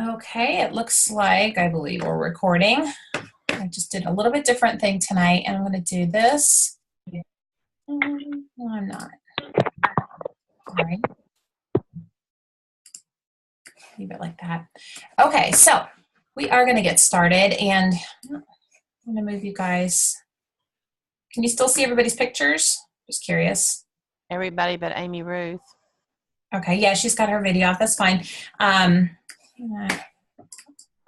Okay, it looks like I believe we're recording. I just did a little bit different thing tonight, and I'm going to do this. No, I'm not. All right, leave it like that. Okay, so we are going to get started, and I'm going to move you guys. Can you still see everybody's pictures? Just curious. Everybody but Amy Ruth. Okay, yeah, she's got her video off. That's fine. Um,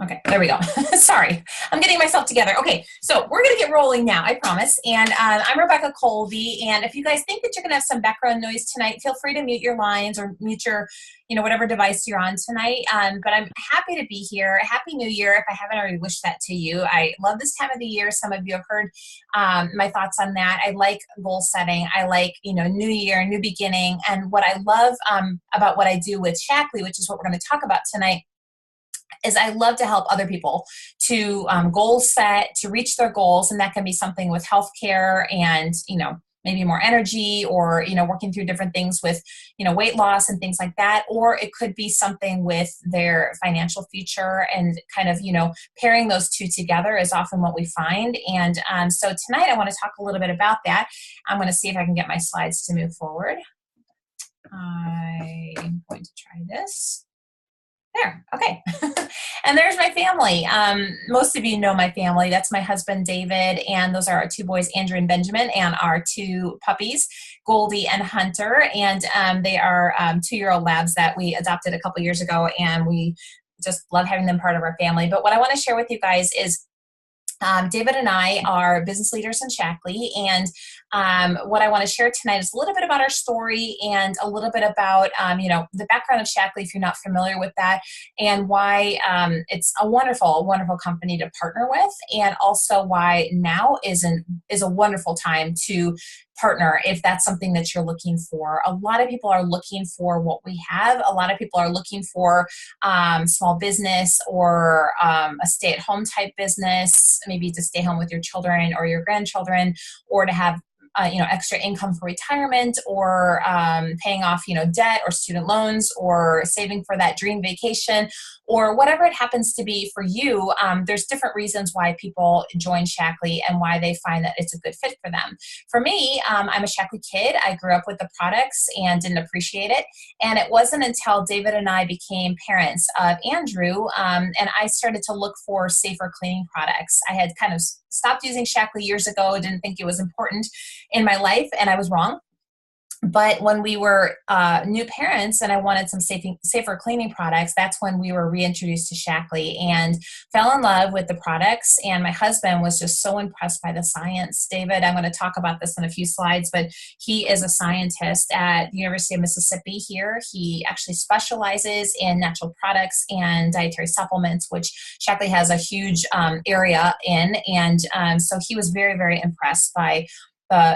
Okay, there we go. Sorry, I'm getting myself together. Okay, so we're gonna get rolling now, I promise. And I'm Rebecca Colby. And if you guys think that you're gonna have some background noise tonight, feel free to mute your lines or mute your, whatever device you're on tonight. But I'm happy to be here. Happy New Year! If I haven't already wished that to you, I love this time of the year. Some of you have heard my thoughts on that. I like goal setting. I like, new year, new beginning. And what I love about what I do with Shaklee, which is what we're going to talk about tonight, is I love to help other people to goal set, to reach their goals. And that can be something with healthcare and, maybe more energy or, working through different things with, weight loss and things like that. Or it could be something with their financial future and kind of, pairing those two together is often what we find. And so tonight I want to talk a little bit about that. I'm going to see if I can get my slides to move forward. I'm going to try this. There, okay. And there's my family. Most of you know my family. That's my husband, David, and those are our two boys, Andrew and Benjamin, and our two puppies, Goldie and Hunter. And they are 2-year-old labs that we adopted a couple years ago, and we just love having them part of our family. But what I want to share with you guys is David and I are business leaders in Shaklee, and what I want to share tonight is a little bit about our story and a little bit about, the background of Shaklee, if you're not familiar with that, and why it's a wonderful, wonderful company to partner with, and also why now is a wonderful time to partner if that's something that you're looking for. A lot of people are looking for what we have. A lot of people are looking for small business or a stay-at-home type business, maybe to stay home with your children or your grandchildren, or to have extra income for retirement, or paying off, debt or student loans, or saving for that dream vacation, or whatever it happens to be for you. There's different reasons why people join Shaklee and why they find that it's a good fit for them. For me, I'm a Shaklee kid. I grew up with the products and didn't appreciate it. And it wasn't until David and I became parents of Andrew, and I started to look for safer cleaning products. I had kind of stopped using Shaklee years ago, didn't think it was important in my life, and I was wrong. But when we were new parents and I wanted some safer cleaning products, that's when we were reintroduced to Shaklee and fell in love with the products. And my husband was just so impressed by the science. David, I'm going to talk about this in a few slides, but he is a scientist at the University of Mississippi here. He actually specializes in natural products and dietary supplements, which Shaklee has a huge area in. And so he was very, very impressed by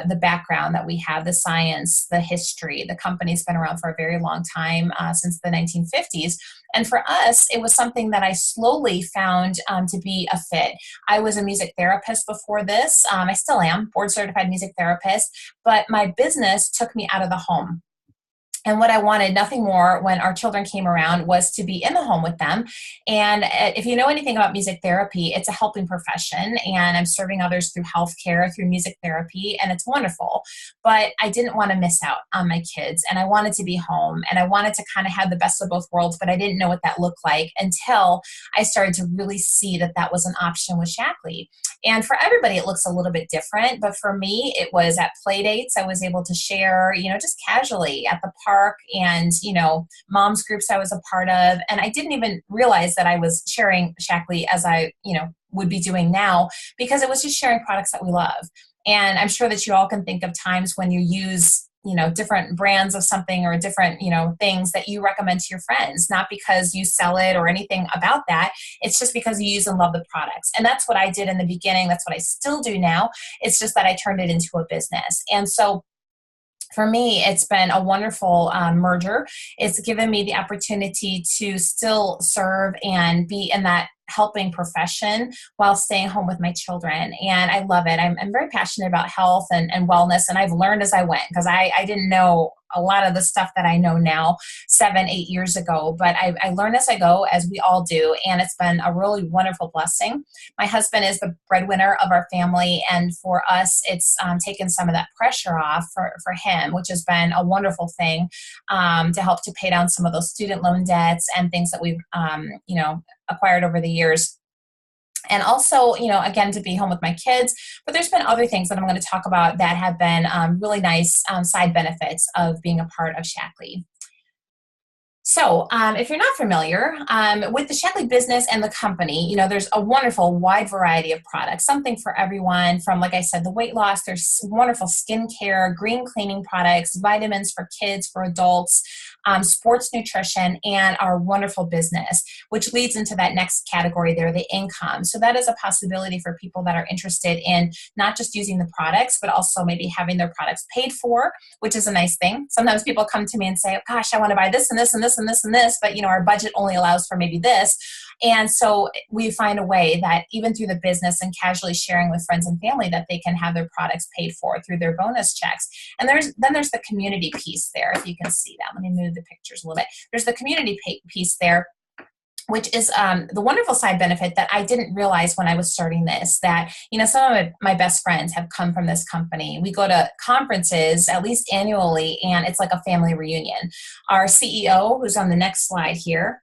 the background that we have, the science, the history. The company's been around for a very long time, since the 1950s. And for us, it was something that I slowly found to be a fit. I was a music therapist before this. I still am, board certified music therapist, but my business took me out of the home. And what I wanted, nothing more, when our children came around, was to be in the home with them. And if you know anything about music therapy, it's a helping profession. And I'm serving others through healthcare, through music therapy, and it's wonderful. But I didn't want to miss out on my kids. And I wanted to be home. And I wanted to kind of have the best of both worlds, but I didn't know what that looked like until I started to really see that that was an option with Shaklee. And for everybody, it looks a little bit different. But for me, it was at play dates. I was able to share, just casually at the park, and, mom's groups I was a part of. And I didn't even realize that I was sharing Shaklee as I, would be doing now, because it was just sharing products that we love. And I'm sure that you all can think of times when you use, different brands of something or different, things that you recommend to your friends, not because you sell it or anything about that. It's just because you use and love the products. And that's what I did in the beginning. That's what I still do now. It's just that I turned it into a business. And so for me, it's been a wonderful merger. It's given me the opportunity to still serve and be in that helping profession while staying home with my children. And I love it. I'm very passionate about health and wellness, and I've learned as I went, because I didn't know a lot of the stuff that I know now 7, 8 years ago, but I learn as I go, as we all do. And it's been a really wonderful blessing. My husband is the breadwinner of our family. And for us, it's taken some of that pressure off for him, which has been a wonderful thing, to help to pay down some of those student loan debts and things that we've, acquired over the years. And also, again, to be home with my kids. But there's been other things that I'm going to talk about that have been really nice side benefits of being a part of Shaklee. So if you're not familiar with the Shaklee business and the company, there's a wonderful wide variety of products, something for everyone from, like I said, the weight loss. There's wonderful skincare, green cleaning products, vitamins for kids, for adults, sports nutrition, and our wonderful business, which leads into that next category there, the income. So that is a possibility for people that are interested in not just using the products, but also maybe having their products paid for, which is a nice thing. Sometimes people come to me and say, gosh, I want to buy this and this and this and this and this, but our budget only allows for maybe this. And so we find a way that even through the business and casually sharing with friends and family, that they can have their products paid for through their bonus checks. And then there's the community piece there, if you can see that. Let me move the pictures a little bit. There's the community piece there, which is the wonderful side benefit that I didn't realize when I was starting this, that, some of my best friends have come from this company. We go to conferences at least annually, and it's like a family reunion. Our CEO, who's on the next slide here,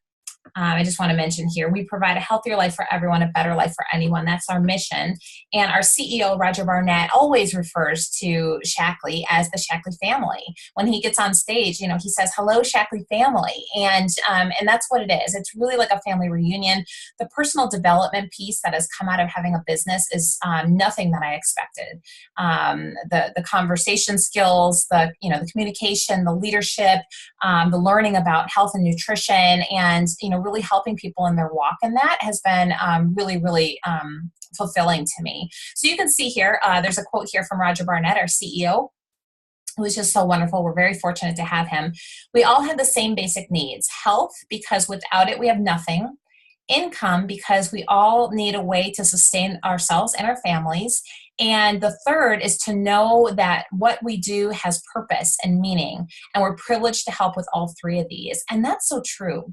I just want to mention here, we provide a healthier life for everyone, a better life for anyone. That's our mission. And our CEO, Roger Barnett, always refers to Shaklee as the Shaklee family. When he gets on stage, he says, hello, Shaklee family. And that's what it is. It's really like a family reunion. The personal development piece that has come out of having a business is nothing that I expected. The conversation skills, the communication, the leadership, the learning about health and nutrition, and really helping people in their walk in that has been really, really fulfilling to me. So you can see here, there's a quote here from Roger Barnett, our CEO, who is just so wonderful. We're very fortunate to have him. We all have the same basic needs: health, because without it we have nothing; income, because we all need a way to sustain ourselves and our families; and the third is to know that what we do has purpose and meaning, and we're privileged to help with all three of these. And that's so true.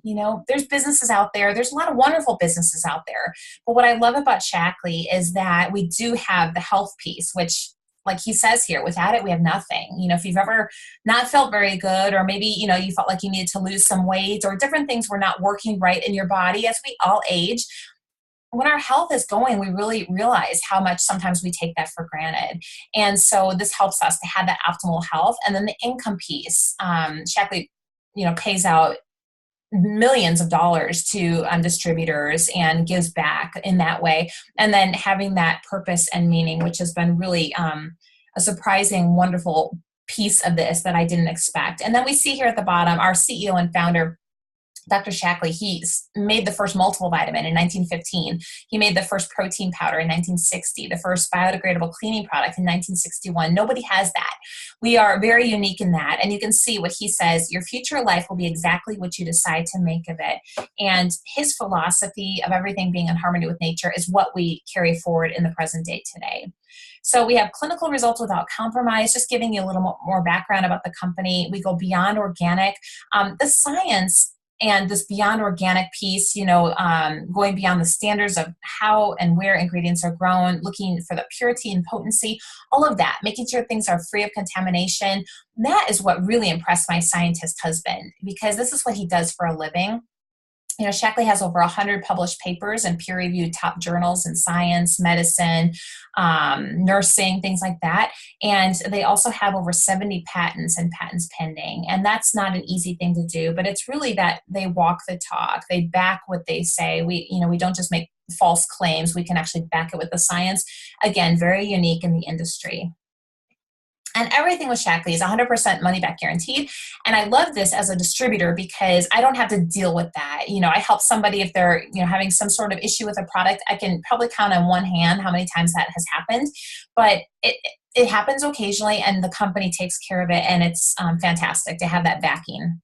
There's businesses out there. There's a lot of wonderful businesses out there. But what I love about Shaklee is that we do have the health piece, which, like he says here, without it, we have nothing. If you've ever not felt very good, or maybe, you felt like you needed to lose some weight, or different things were not working right in your body as we all age, when our health is going, we really realize how much sometimes we take that for granted. And so this helps us to have that optimal health. And then the income piece, Shaklee, pays out millions of dollars to distributors and gives back in that way. And then having that purpose and meaning, which has been really a surprising, wonderful piece of this that I didn't expect. And then we see here at the bottom, our CEO and founder, Dr. Shaklee, he made the first multivitamin in 1915. He made the first protein powder in 1960, the first biodegradable cleaning product in 1961. Nobody has that. We are very unique in that. And you can see what he says: your future life will be exactly what you decide to make of it. And his philosophy of everything being in harmony with nature is what we carry forward in the present day today. So we have clinical results without compromise, just giving you a little more background about the company. We go beyond organic. The science and this beyond organic piece, going beyond the standards of how and where ingredients are grown, looking for the purity and potency, all of that, making sure things are free of contamination. That is what really impressed my scientist husband, because this is what he does for a living. Shaklee has over 100 published papers in peer-reviewed top journals in science, medicine, nursing, things like that. And they also have over 70 patents and patents pending. And that's not an easy thing to do, but it's really that they walk the talk. They back what they say. We don't just make false claims. We can actually back it with the science. Again, very unique in the industry. And everything with Shaklee is 100% money back guaranteed. And I love this as a distributor because I don't have to deal with that. I help somebody if they're, having some sort of issue with a product. I can probably count on one hand how many times that has happened, but it happens occasionally, and the company takes care of it. And it's fantastic to have that backing.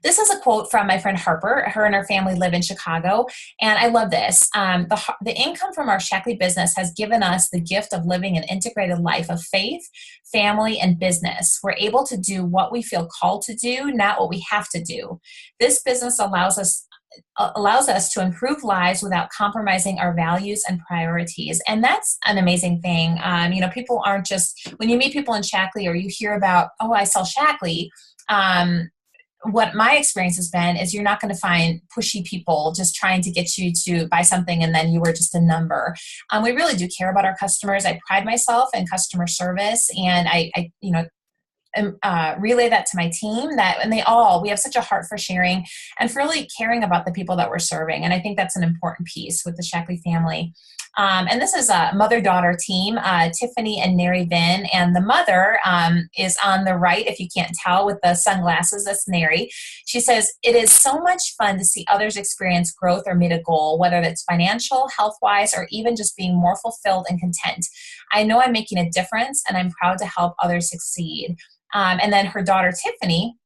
This is a quote from my friend Harper. Her and her family live in Chicago, and I love this. The income from our Shaklee business has given us the gift of living an integrated life of faith, family, and business. We're able to do what we feel called to do, not what we have to do. This business allows us to improve lives without compromising our values and priorities. And that's an amazing thing. People aren't just, when you meet people in Shaklee or you hear about, oh, I sell Shaklee, what my experience has been is you're not going to find pushy people just trying to get you to buy something and then you were just a number. We really do care about our customers. I pride myself in customer service, and I relay that to my team, and we have such a heart for sharing and for really caring about the people that we're serving. And I think that's an important piece with the Shaklee family. And this is a mother-daughter team, Tiffany and Neri Vin. And the mother is on the right, if you can't tell, with the sunglasses. That's Neri. She says, "It is so much fun to see others experience growth or meet a goal, whether that's financial, health-wise, or even just being more fulfilled and content. I know I'm making a difference, and I'm proud to help others succeed." And then her daughter, Tiffany,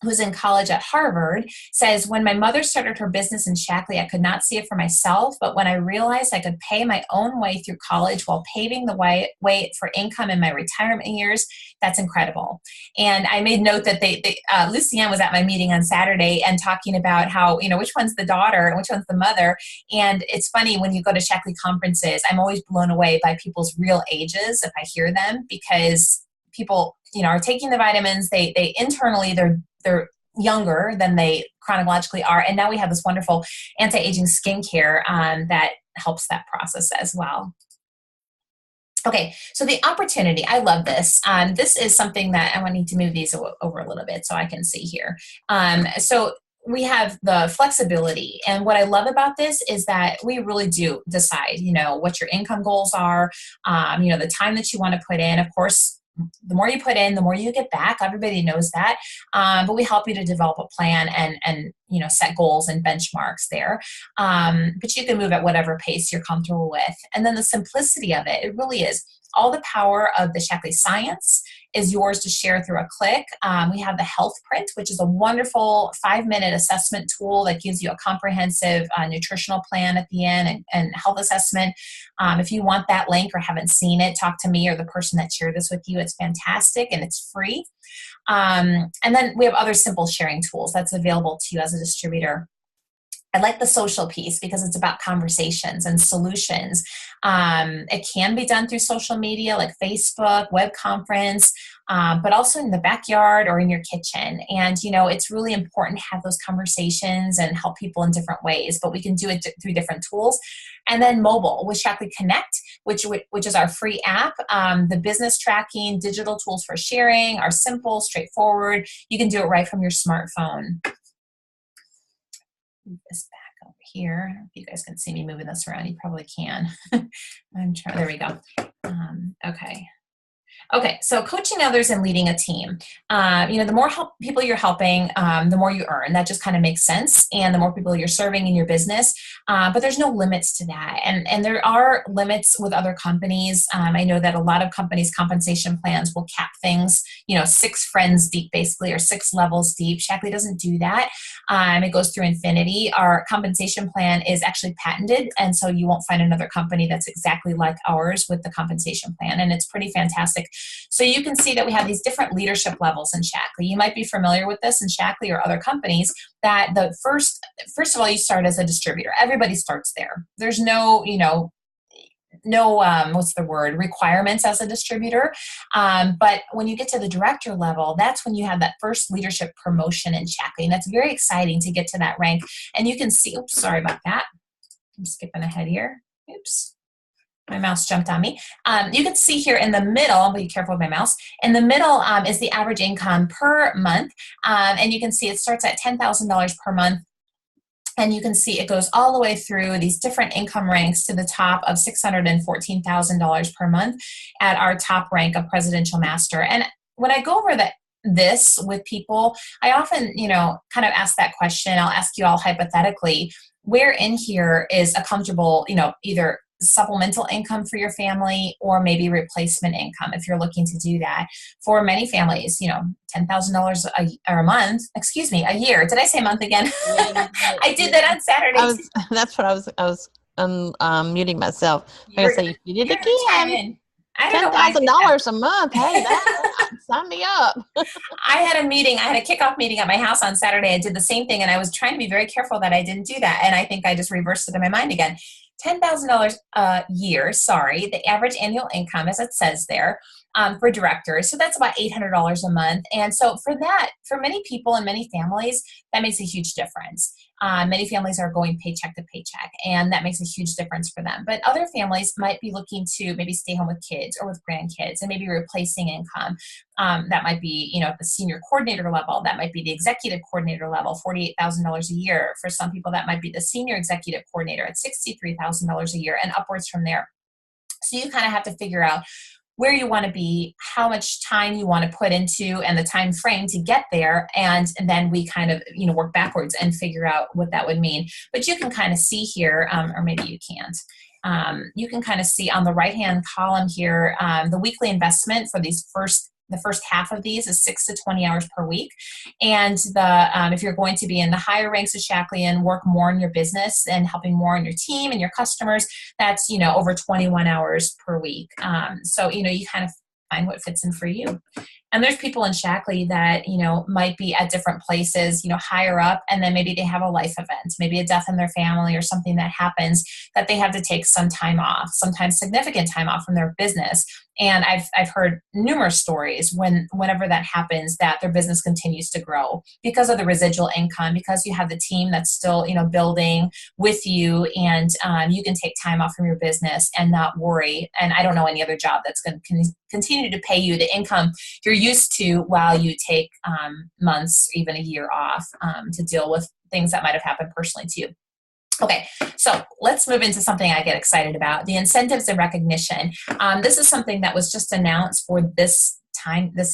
who's in college at Harvard, says, "When my mother started her business in Shaklee, I could not see it for myself, but when I realized I could pay my own way through college while paving the way for income in my retirement years, that's incredible." And I made note that Lucienne was at my meeting on Saturday and talking about how, which one's the daughter and which one's the mother. And it's funny, when you go to Shaklee conferences, I'm always blown away by people's real ages if I hear them, because people, are taking the vitamins. They internally, they're younger than they chronologically are. And now we have this wonderful anti-aging skincare that helps that process as well. Okay, so the opportunity, I love this. This is something that I need to move these over a little bit so I can see here. So we have the flexibility. And what I love about this is that we really do decide, what your income goals are, the time that you want to put in. Of course, the more you put in, the more you get back. Everybody knows that. But we help you to develop a plan and set goals and benchmarks there. But you can move at whatever pace you're comfortable with. And then the simplicity of it really is all the power of the Shaklee science is yours to share through a click. We have the Health Print, which is a wonderful 5-minute assessment tool that gives you a comprehensive nutritional plan at the end and health assessment. If you want that link or haven't seen it, talk to me or the person that shared this with you. It's fantastic and it's free. And then we have other simple sharing tools that's available to you as a distributor. I like the social piece because it's about conversations and solutions. It can be done through social media like Facebook, web conference, but also in the backyard or in your kitchen. And, it's really important to have those conversations and help people in different ways, but we can do it through different tools. And then mobile with Shaklee Connect, which is our free app. The business tracking, digital tools for sharing are simple, straightforward. You can do it right from your smartphone. Move this back over here. If you guys can see me moving this around, you probably can. There we go. Okay, so coaching others and leading a team. The more people you're helping, the more you earn. That just kind of makes sense. And the more people you're serving in your business. But there's no limits to that. And there are limits with other companies. I know that a lot of companies' compensation plans will cap things, 6 friends deep, basically, or 6 levels deep. Shaklee doesn't do that. It goes through infinity. Our compensation plan is actually patented. And so you won't find another company that's exactly like ours with the compensation plan. And it's pretty fantastic. So you can see that we have these different leadership levels in Shaklee. You might be familiar with this in Shaklee or other companies, that the first of all, you start as a distributor. Everybody starts there. There's no, requirements as a distributor. But when you get to the director level, that's when you have that first leadership promotion in Shaklee. And that's very exciting to get to that rank. And you can see, oops, sorry about that. I'm skipping ahead here. Oops. My mouse jumped on me. You can see here in the middle, I'll be careful with my mouse. In the middle is the average income per month. And you can see it starts at $10,000 per month. And you can see it goes all the way through these different income ranks to the top of $614,000 per month at our top rank of Presidential Master. And when I go over this with people, I often, kind of ask that question. I'll ask you all hypothetically, where in here is a comfortable, either supplemental income for your family or maybe replacement income if you're looking to do that. For many families, $10,000 a month, excuse me, a year. Did I say month again? Yeah, you did. I did Yeah. that on Saturday too. That's what I was muting myself. I You're gotta gonna, say, you did you're it gonna chime again. in. I don't Ten know why I thousand did that. dollars a month. Hey, that sign me up. I had a meeting, I had a kickoff meeting at my house on Saturday. I did the same thing and I was trying to be very careful that I didn't do that. And I think I just reversed it in my mind again. $10,000 a year, sorry, the average annual income, as it says there, for directors. So that's about $800 a month. And so for that, for many people and many families, that makes a huge difference. Many families are going paycheck to paycheck, and that makes a huge difference for them. But other families might be looking to maybe stay home with kids or with grandkids and maybe replacing income. That might be, at the senior coordinator level. That might be the executive coordinator level, $48,000 a year. For some people, that might be the senior executive coordinator at $63,000 a year and upwards from there. So you kind of have to figure out where you want to be, how much time you want to put into, and the time frame to get there. And then we kind of, work backwards and figure out what that would mean. But you can kind of see here, or maybe you can't. You can kind of see on the right-hand column here, the weekly investment for the first half of these is 6 to 20 hours per week. And if you're going to be in the higher ranks of Shaklee and work more in your business and helping more on your team and your customers, that's, over 21 hours per week. So, you kind of find what fits in for you. And there's people in Shaklee that, might be at different places, higher up, and then maybe they have a life event, maybe a death in their family or something that happens that they have to take some time off, sometimes significant time off from their business. And I've heard numerous stories whenever that happens, that their business continues to grow because of the residual income, because you have the team that's still, building with you, and you can take time off from your business and not worry. And I don't know any other job that's going to continue to pay you the income you're used to while you take months, even a year off to deal with things that might have happened personally to you. Okay, so let's move into something I get excited about, the incentives and recognition. This is something that was just announced for this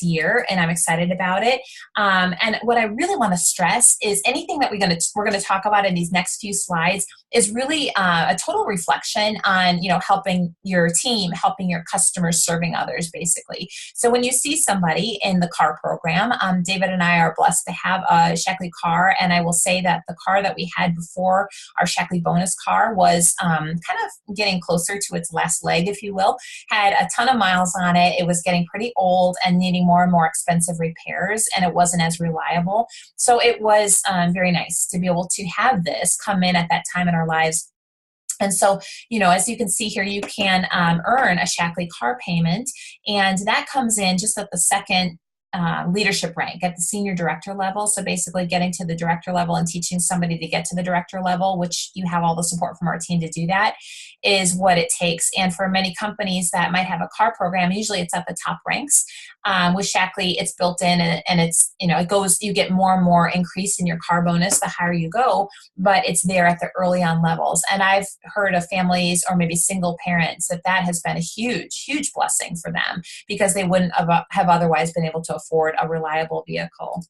year, and I'm excited about it. And what I really want to stress is anything that we're going to talk about in these next few slides is really a total reflection on, helping your team, helping your customers, serving others, basically. So when you see somebody in the car program, David and I are blessed to have a Shaklee car, and I will say that the car that we had before, our Shaklee bonus car, was kind of getting closer to its last leg, if you will, had a ton of miles on it. It was getting pretty old and needing more and more expensive repairs, and it wasn't as reliable. So it was very nice to be able to have this come in at that time in our lives. And so, as you can see here, you can earn a Shaklee car payment, and that comes in just at the second leadership rank, at the senior director level. So basically getting to the director level and teaching somebody to get to the director level, which you have all the support from our team to do that, is what it takes. And for many companies that might have a car program, usually it's at the top ranks. With Shaklee, it's built in, and it's, it goes, you get more and more increase in your car bonus the higher you go, but it's there at the early on levels. And I've heard of families or maybe single parents that has been a huge, huge blessing for them, because they wouldn't have otherwise been able to afford a reliable vehicle.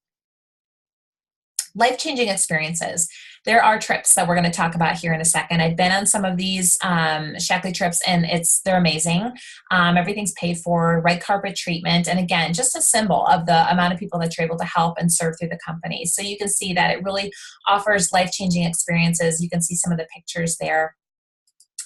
Life-changing experiences. There are trips that we're going to talk about here in a second. I've been on some of these Shaklee trips, and they're amazing. Everything's paid for, right carpet treatment, and again, just a symbol of the amount of people that you're able to help and serve through the company. So you can see that it really offers life-changing experiences. You can see some of the pictures there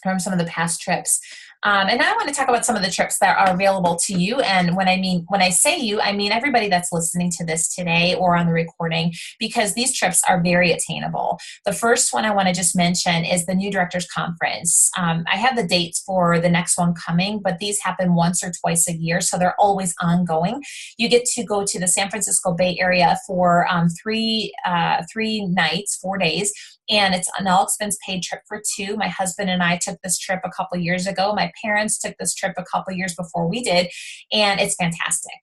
from some of the past trips. And now I want to talk about some of the trips that are available to you. And when I say you, I mean everybody that's listening to this today or on the recording, because these trips are very attainable. The first one I want to just mention is the New Directors Conference. I have the dates for the next one coming, but these happen once or twice a year, so they're always ongoing. You get to go to the San Francisco Bay Area for 3 nights, 4 days, and it's an all-expense paid trip for 2. My husband and I took this trip a couple years ago. My parents took this trip a couple years before we did, and it's fantastic.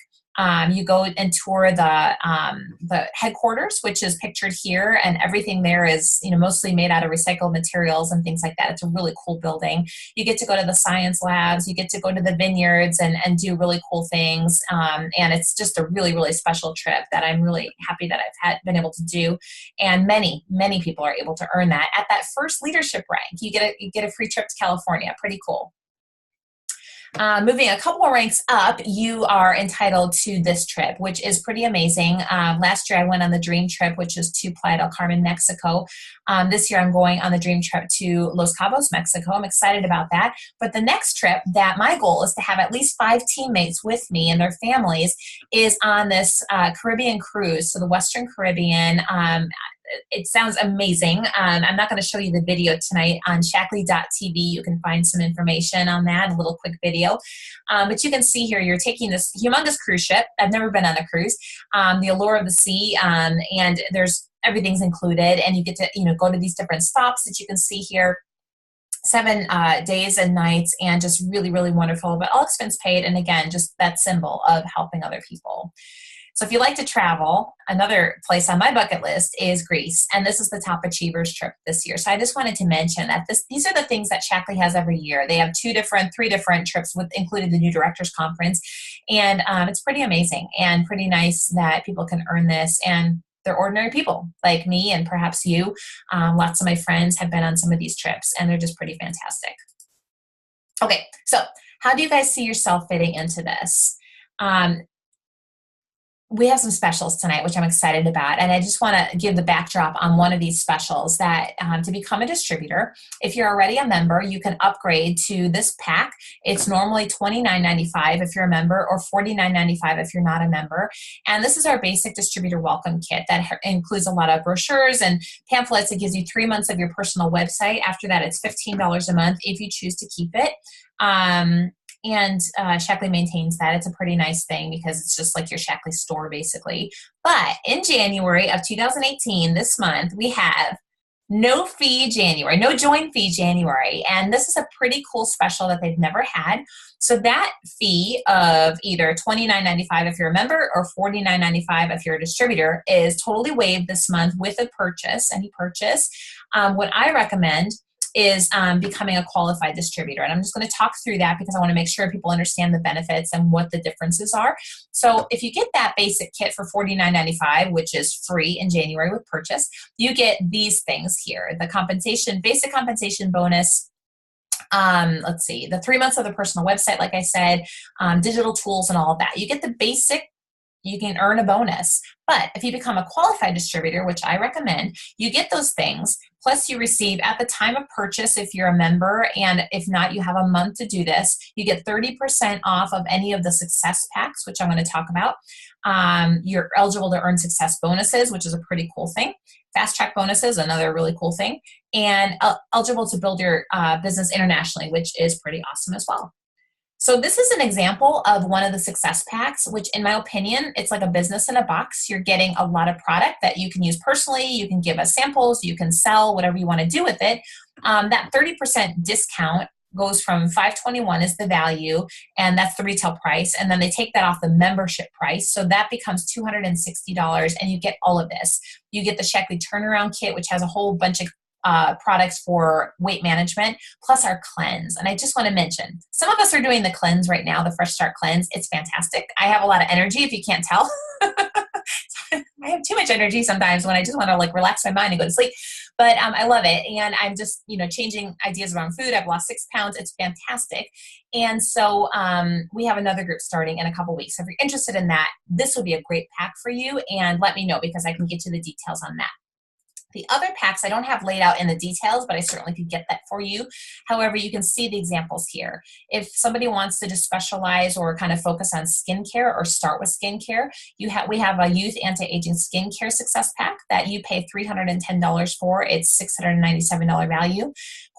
You go and tour the headquarters, which is pictured here, and everything there is, mostly made out of recycled materials and things like that. It's a really cool building. You get to go to the science labs, you get to go to the vineyards and do really cool things. And it's just a really, really special trip that I'm really happy that I've been able to do. And many, many people are able to earn that at that first leadership rank. You get a free trip to California. Pretty cool. Moving a couple more ranks up, you are entitled to this trip, which is pretty amazing. Last year I went on the dream trip, which is to Playa del Carmen, Mexico. This year I'm going on the dream trip to Los Cabos, Mexico. I'm excited about that. But the next trip, that my goal is to have at least 5 teammates with me and their families, is on this Caribbean cruise, so the Western Caribbean. It sounds amazing. I'm not going to show you the video tonight. On Shaklee.tv, you can find some information on that, a little quick video. But you can see here, you're taking this humongous cruise ship. I've never been on a cruise. The allure of the sea, and everything's included, and you get to go to these different stops that you can see here. 7 days and nights, and just really, really wonderful, but all expense paid. And again, just that symbol of helping other people. So if you like to travel, another place on my bucket list is Greece, and this is the Top Achievers trip this year. So I just wanted to mention that these are the things that Shaklee has every year. They have 3 different trips, with including the New Directors Conference, and it's pretty amazing and pretty nice that people can earn this, and they're ordinary people like me and perhaps you. Lots of my friends have been on some of these trips, and they're just pretty fantastic. Okay, so how do you guys see yourself fitting into this? We have some specials tonight, which I'm excited about. And I just want to give the backdrop on one of these specials, that to become a distributor, if you're already a member, you can upgrade to this pack. It's normally $29.95 if you're a member, or $49.95 if you're not a member. And this is our basic distributor welcome kit that includes a lot of brochures and pamphlets. It gives you 3 months of your personal website. After that, it's $15 a month if you choose to keep it. And Shaklee maintains that. It's a pretty nice thing because it's just like your Shaklee store, basically. But in January of 2018, this month, we have no fee January, no join fee January. And this is a pretty cool special that they've never had. So that fee of either $29.95 if you're a member, or $49.95 if you're a distributor, is totally waived this month with a purchase, any purchase. What I recommend is becoming a qualified distributor. And I'm just going to talk through that because I want to make sure people understand the benefits and what the differences are. So if you get that basic kit for $49.95, which is free in January with purchase, you get these things here: the compensation, basic compensation bonus. Let's see, the 3 months of the personal website, like I said, digital tools and all of that. You get the basic. You can earn a bonus. But if you become a qualified distributor, which I recommend, you get those things, plus you receive at the time of purchase if you're a member, and if not, you have a month to do this. You get 30% off of any of the success packs, which I'm going to talk about. You're eligible to earn success bonuses, which is a pretty cool thing. Fast track bonuses, another really cool thing. And eligible to build your business internationally, which is pretty awesome as well. So this is an example of one of the success packs, which in my opinion, it's like a business in a box. You're getting a lot of product that you can use personally. You can give us samples, you can sell whatever you want to do with it. That 30% discount goes from $521 is the value, and that's the retail price. And then they take that off the membership price. So that becomes $260, and you get all of this. You get the Shaklee turnaround kit, which has a whole bunch of products for weight management, plus our cleanse. And I just want to mention, some of us are doing the cleanse right now, the Fresh Start Cleanse. It's fantastic. I have a lot of energy, if you can't tell. I have too much energy sometimes when I just want to relax my mind and go to sleep. But I love it. And I'm just, changing ideas around food. I've lost 6 pounds. It's fantastic. And so we have another group starting in a couple weeks. So if you're interested in that, this would be a great pack for you. And let me know, because I can get you the details on that. The other packs I don't have laid out in the details, but I certainly could get that for you. However, you can see the examples here. If somebody wants to just specialize or kind of focus on skincare or start with skincare, we have a youth anti-aging skincare success pack that you pay $310 for. It's $697 value.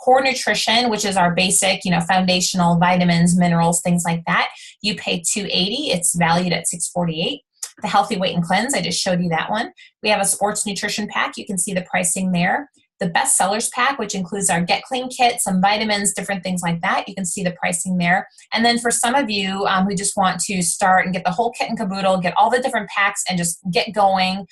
Core nutrition, which is our basic, foundational vitamins, minerals, things like that, you pay $280. It's valued at $648. The Healthy Weight and Cleanse, I just showed you that one. We have a sports nutrition pack. You can see the pricing there. the best sellers pack, which includes our Get Clean kit, some vitamins, different things like that. You can see the pricing there. And then for some of you who just want to start and get the whole kit and caboodle, get all the different packs and just get going,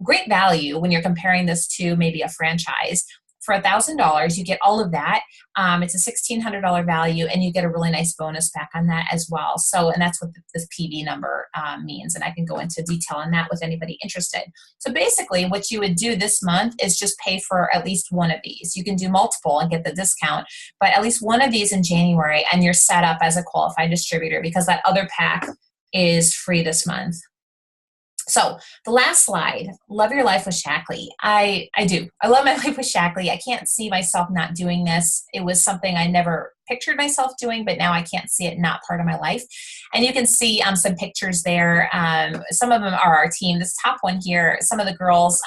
great value when you're comparing this to maybe a franchise. For $1,000, you get all of that. It's a $1,600 value, and you get a really nice bonus pack on that as well. So, and that's what this PV number means, and I can go into detail on that with anybody interested. So basically, what you would do this month is just pay for at least one of these. You can do multiple and get the discount, but at least one of these in January, and you're set up as a qualified distributor because that other pack is free this month. So the last slide, love your life with Shaklee. I do. I love my life with Shaklee. I can't see myself not doing this. It was something I never pictured myself doing, but now I can't see it not part of my life. And you can see some pictures there. Some of them are our team. This top one here, some of the girls,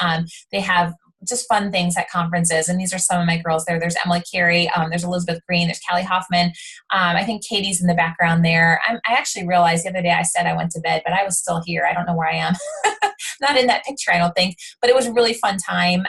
they have just fun things at conferences. And these are some of my girls there. There's Emily Carey. There's Elizabeth Green. There's Callie Hoffman. I think Katie's in the background there. I actually realized the other day I said I went to bed, but I was still here. I don't know where I am. Not in that picture, I don't think, but it was a really fun time.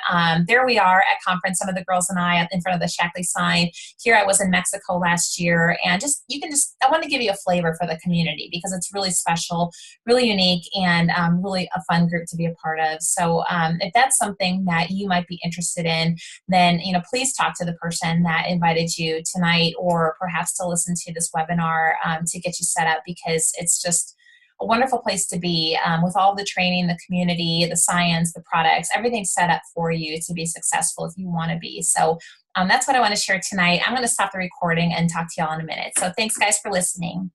There we are at conference, some of the girls and I in front of the Shaklee sign. Here I was in Mexico last year, and I want to give you a flavor for the community because it's really special, really unique, and really a fun group to be a part of. So if that's something that you might be interested in, then please talk to the person that invited you tonight, or perhaps to listen to this webinar to get you set up, because it's just a wonderful place to be with all the training, the community, the science, the products, everything set up for you to be successful if you want to be. So that's what I want to share tonight. I'm going to stop the recording and talk to y'all in a minute. So thanks guys for listening.